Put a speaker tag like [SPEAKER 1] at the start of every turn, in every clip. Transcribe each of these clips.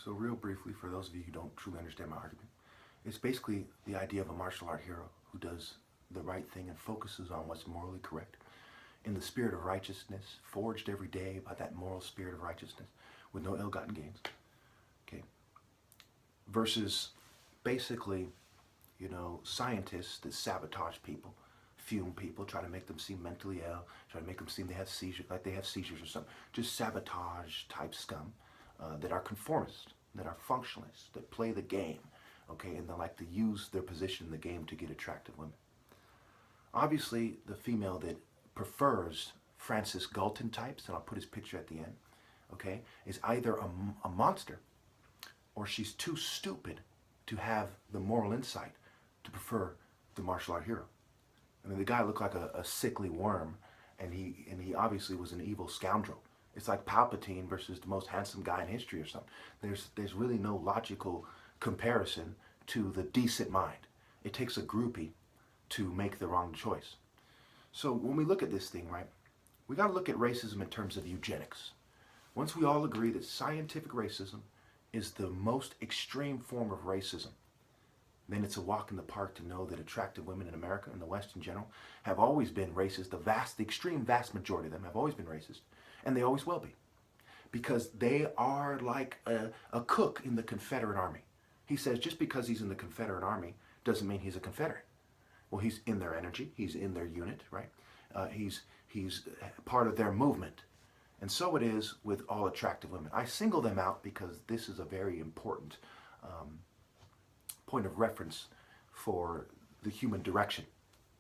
[SPEAKER 1] So real briefly, for those of you who don't truly understand my argument, it's basically the idea of a martial art hero who does the right thing and focuses on what's morally correct in the spirit of righteousness, forged every day by that moral spirit of righteousness with no ill-gotten gains. Okay. Versus basically, scientists that sabotage people, fume people, try to make them seem mentally ill, try to make them seem they have seizures, like they have seizures or something. Just sabotage type scum that are conformists, that are functionalists, that play the game, okay, and they like to use their position in the game to get attractive women. Obviously, the female that prefers Francis Galton types, and I'll put his picture at the end, okay, is either a monster or she's too stupid to have the moral insight to prefer the martial art hero. I mean, the guy looked like a sickly worm, and he obviously was an evil scoundrel. It's like Palpatine versus the most handsome guy in history or something. There's really no logical comparison to the decent mind. It takes a groupie to make the wrong choice. So when we look at this thing, right, we got to look at racism in terms of eugenics. Once we all agree that scientific racism is the most extreme form of racism, then it's a walk in the park to know that attractive women in America and the West in general have always been racist. The extreme vast majority of them have always been racist, and they always will be, because they are like a cook in the Confederate Army. He says just because he's in the Confederate Army doesn't mean he's a Confederate. Well, he's in their energy, he's in their unit, right? He's part of their movement. And so it is with all attractive women. I single them out because this is a very important point of reference for the human direction,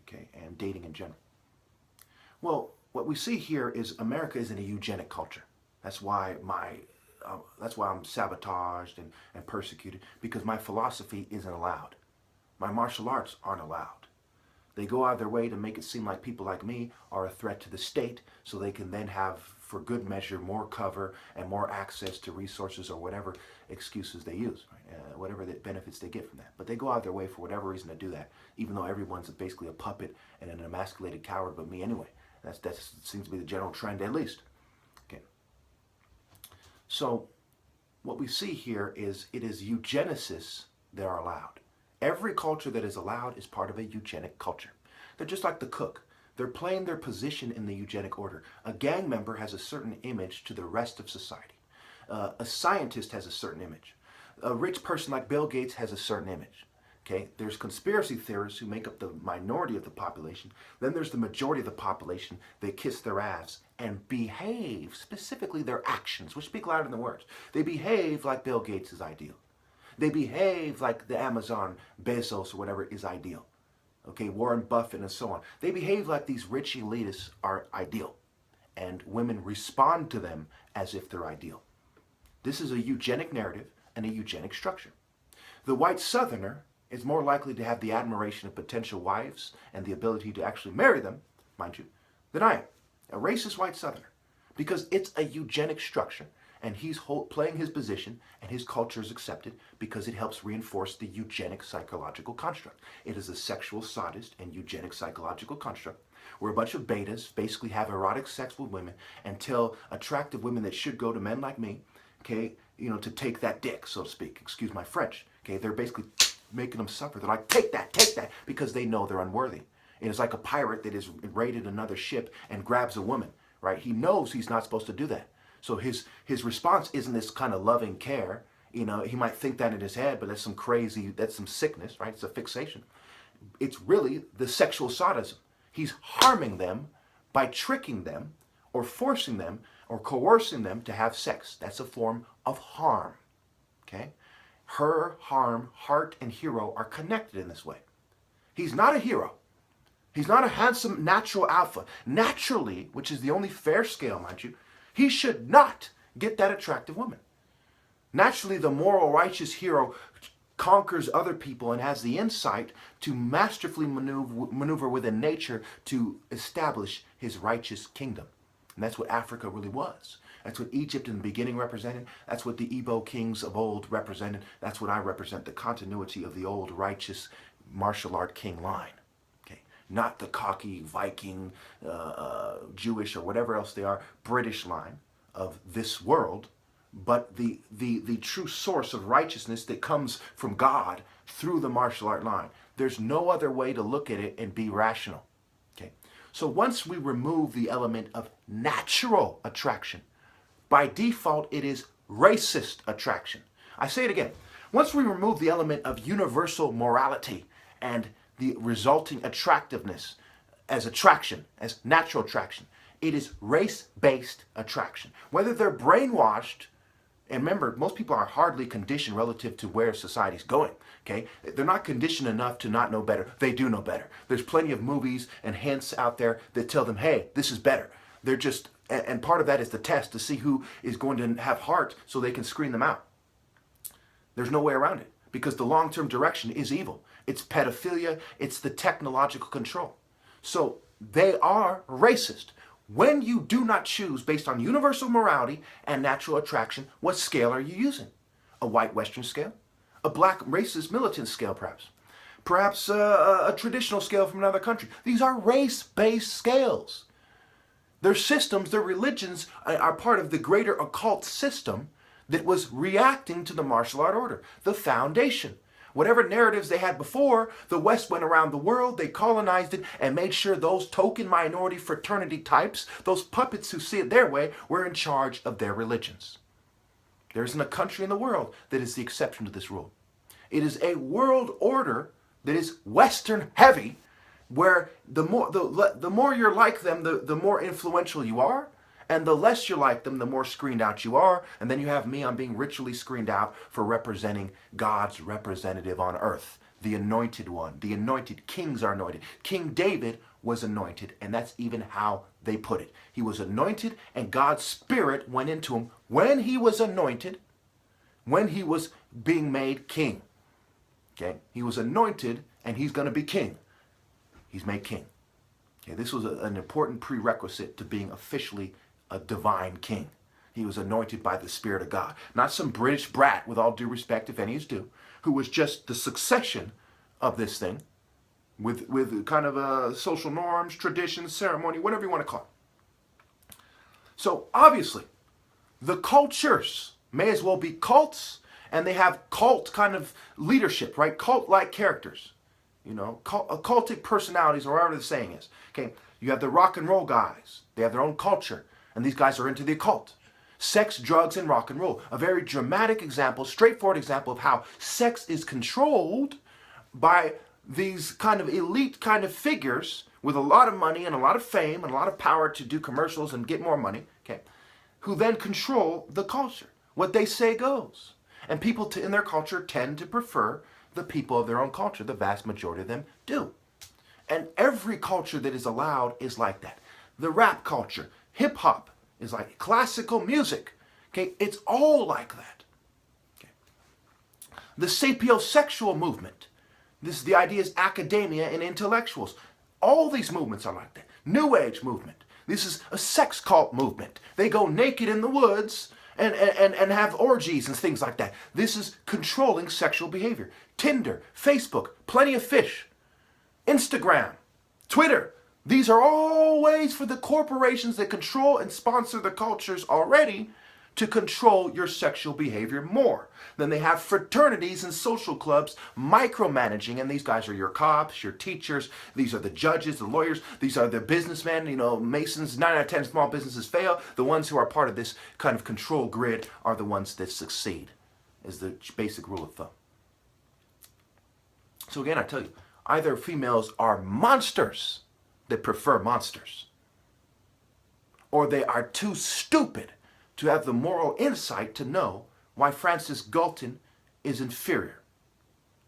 [SPEAKER 1] okay, and dating in general. Well, what we see here is America is in a eugenic culture. That's why I'm sabotaged and persecuted, because my philosophy isn't allowed. My martial arts aren't allowed. They go out of their way to make it seem like people like me are a threat to the state, so they can then have, for good measure, more cover and more access to resources or whatever excuses they use, right? Whatever the benefits they get from that. But they go out of their way for whatever reason to do that, even though everyone's basically a puppet and an emasculated coward but me anyway. That seems to be the general trend, at least. Okay. So what we see here is it is eugenicists that are allowed. Every culture that is allowed is part of a eugenic culture. They're just like the cook. They're playing their position in the eugenic order. A gang member has a certain image to the rest of society. A scientist has a certain image. A rich person like Bill Gates has a certain image. Okay? There's conspiracy theorists who make up the minority of the population. Then there's the majority of the population that kiss their ass and behave, specifically their actions, which speak louder than words. They behave like Bill Gates is ideal. They behave like the Amazon Bezos or whatever is ideal. Okay, Warren Buffett and so on. They behave like these rich elitists are ideal. And women respond to them as if they're ideal. This is a eugenic narrative and a eugenic structure. The white Southerner is more likely to have the admiration of potential wives and the ability to actually marry them, mind you, than I am. A racist white Southerner. Because it's a eugenic structure. And he's playing his position, and his culture is accepted because it helps reinforce the eugenic psychological construct. It is a sexual sadist and eugenic psychological construct where a bunch of betas basically have erotic sex with women and tell attractive women that should go to men like me, okay, to take that dick, so to speak. Excuse my French. Okay, they're basically making them suffer. They're like, take that, because they know they're unworthy. It is like a pirate that has raided another ship and grabs a woman, right? He knows he's not supposed to do that. So his response isn't this kind of loving care. He might think that in his head, but that's some sickness, right? It's a fixation. It's really the sexual sadism. He's harming them by tricking them or forcing them or coercing them to have sex. That's a form of harm, okay? Her harm, heart, and hero are connected in this way. He's not a hero. He's not a handsome natural alpha. Naturally, which is the only fair scale, mind you, he should not get that attractive woman. Naturally, the moral righteous hero conquers other people and has the insight to masterfully maneuver within nature to establish his righteous kingdom. And that's what Africa really was. That's what Egypt in the beginning represented. That's what the Igbo kings of old represented. That's what I represent, the continuity of the old righteous martial art king line. Not the cocky Viking, Jewish, or whatever else they are, British line of this world, but the true source of righteousness that comes from God through the martial art line. There's no other way to look at it and be rational. Okay? So once we remove the element of natural attraction, by default it is racist attraction. I say it again. Once we remove the element of universal morality and the resulting attractiveness as attraction, as natural attraction, it is race-based attraction. Whether they're brainwashed, and remember, most people are hardly conditioned relative to where society's going, okay? They're not conditioned enough to not know better. They do know better. There's plenty of movies and hints out there that tell them, hey, this is better. They're just, and part of that is the test to see who is going to have heart so they can screen them out. There's no way around it because the long-term direction is evil. It's pedophilia. It's the technological control. So they are racist. When you do not choose based on universal morality and natural attraction, what scale are you using? A white Western scale? A black racist militant scale, perhaps? Perhaps a traditional scale from another country? These are race-based scales. Their systems, their religions are part of the greater occult system that was reacting to the martial art order, the foundation. Whatever narratives they had before, the West went around the world, they colonized it, and made sure those token minority fraternity types, those puppets who see it their way, were in charge of their religions. There isn't a country in the world that is the exception to this rule. It is a world order that is Western heavy, where the more you're like them, the more influential you are, and the less you're like them, the more screened out you are. And then you have me, I'm being ritually screened out for representing God's representative on earth, the anointed one, the anointed. Kings are anointed. King David was anointed, and that's even how they put it. He was anointed, and God's Spirit went into him when he was anointed, when he was being made king. Okay? He was anointed, and he's going to be king. He's made king. Okay? This was an important prerequisite to being officially a divine king. He was anointed by the Spirit of God. Not some British brat, with all due respect, if any is due, who was just the succession of this thing with kind of social norms, traditions, ceremony, whatever you want to call it. So obviously, the cultures may as well be cults, and they have cult kind of leadership, right? Cult-like characters, you know, cultic personalities, or whatever the saying is. Okay, you have the rock and roll guys. They have their own culture. And these guys are into the occult. Sex, drugs, and rock and roll. A very dramatic example, straightforward example of how sex is controlled by these kind of elite kind of figures with a lot of money and a lot of fame and a lot of power to do commercials and get more money, okay, who then control the culture. What they say goes. And people in their culture tend to prefer the people of their own culture. The vast majority of them do. And every culture that is allowed is like that. The rap culture, hip-hop is like classical music. Okay, it's all like that. Okay. The sapiosexual movement. The idea is academia and intellectuals. All these movements are like that. New Age movement. This is a sex cult movement. They go naked in the woods and have orgies and things like that. This is controlling sexual behavior. Tinder, Facebook, Plenty of Fish, Instagram, Twitter. These are all ways for the corporations that control and sponsor the cultures already to control your sexual behavior more. Then they have fraternities and social clubs micromanaging, and these guys are your cops, your teachers, these are the judges, the lawyers, these are the businessmen, you know, Masons. 9 out of 10 small businesses fail. The ones who are part of this kind of control grid are the ones that succeed, is the basic rule of thumb. So again, I tell you, either females are monsters that prefer monsters, or they are too stupid to have the moral insight to know why Francis Galton is inferior.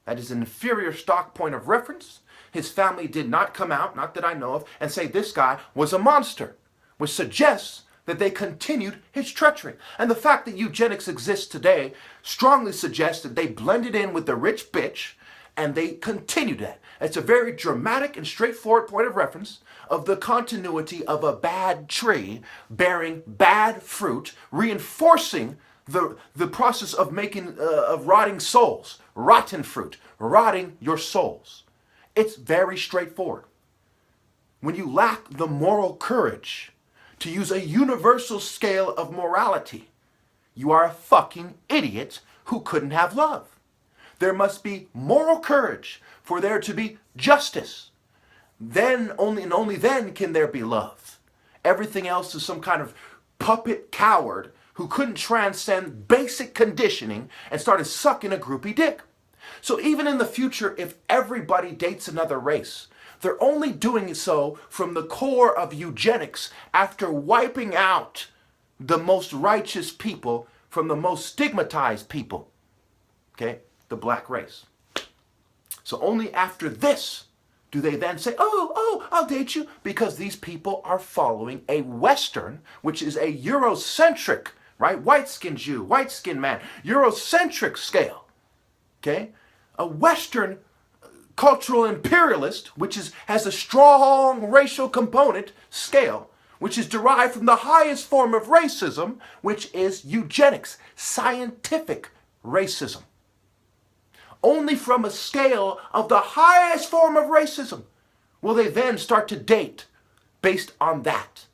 [SPEAKER 1] That is an inferior stock point of reference. His family did not come out, not that I know of, and say this guy was a monster, which suggests that they continued his treachery. And the fact that eugenics exists today strongly suggests that they blended in with the rich bitch and they continued that. It's a very dramatic and straightforward point of reference of the continuity of a bad tree bearing bad fruit, reinforcing the process of making of rotting souls, rotten fruit, rotting your souls. It's very straightforward. When you lack the moral courage to use a universal scale of morality, you are a fucking idiot who couldn't have love. There must be moral courage for there to be justice. Then, only then can there be love. Everything else is some kind of puppet coward who couldn't transcend basic conditioning and started sucking a groupie dick. So even in the future, if everybody dates another race, they're only doing so from the core of eugenics after wiping out the most righteous people from the most stigmatized people. Okay? The black race. So only after this do they then say, oh, I'll date you, because these people are following a Western, which is a Eurocentric, right? White-skinned Jew, white-skinned man, Eurocentric scale. Okay? A Western cultural imperialist, which has a strong racial component scale, which is derived from the highest form of racism, which is eugenics, scientific racism. Only from a scale of the highest form of racism will they then start to date based on that.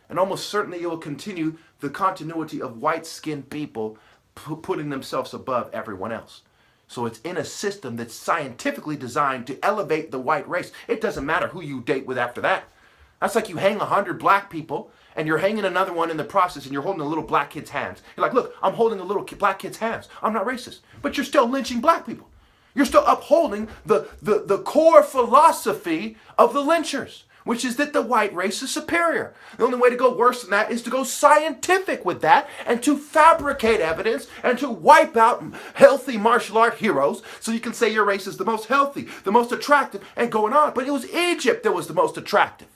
[SPEAKER 1] And almost certainly it will continue the continuity of white-skinned people putting themselves above everyone else. So it's in a system that's scientifically designed to elevate the white race. It doesn't matter who you date with after that. That's like you hang 100 black people and you're hanging another one in the process and you're holding a little black kid's hands. You're like, look, I'm holding a little black kid's hands. I'm not racist. But you're still lynching black people. You're still upholding the core philosophy of the lynchers, which is that the white race is superior. The only way to go worse than that is to go scientific with that and to fabricate evidence and to wipe out healthy martial art heroes so you can say your race is the most healthy, the most attractive, and going on. But it was Egypt that was the most attractive.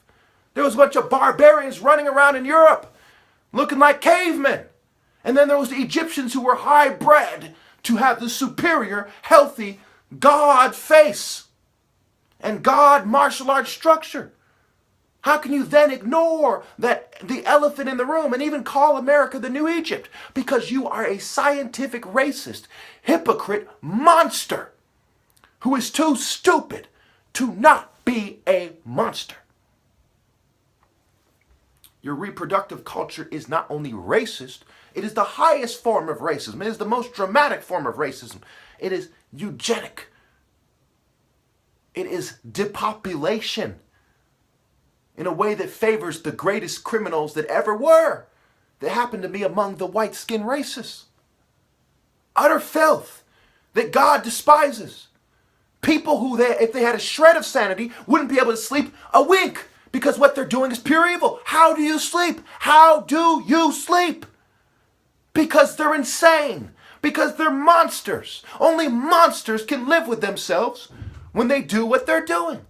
[SPEAKER 1] There was a bunch of barbarians running around in Europe looking like cavemen. And then there was the Egyptians who were high-bred to have the superior, healthy God face and God martial arts structure. How can you then ignore the elephant in the room and even call America the new Egypt? Because you are a scientific racist, hypocrite monster who is too stupid to not be a monster. Your reproductive culture is not only racist, it is the highest form of racism. It is the most dramatic form of racism. It is eugenic. It is depopulation in a way that favors the greatest criminals that ever were, that happen to be among the white-skinned racists. Utter filth that God despises. People who, if they had a shred of sanity, wouldn't be able to sleep a wink because what they're doing is pure evil. How do you sleep? How do you sleep? Because they're insane. Because they're monsters. Only monsters can live with themselves when they do what they're doing.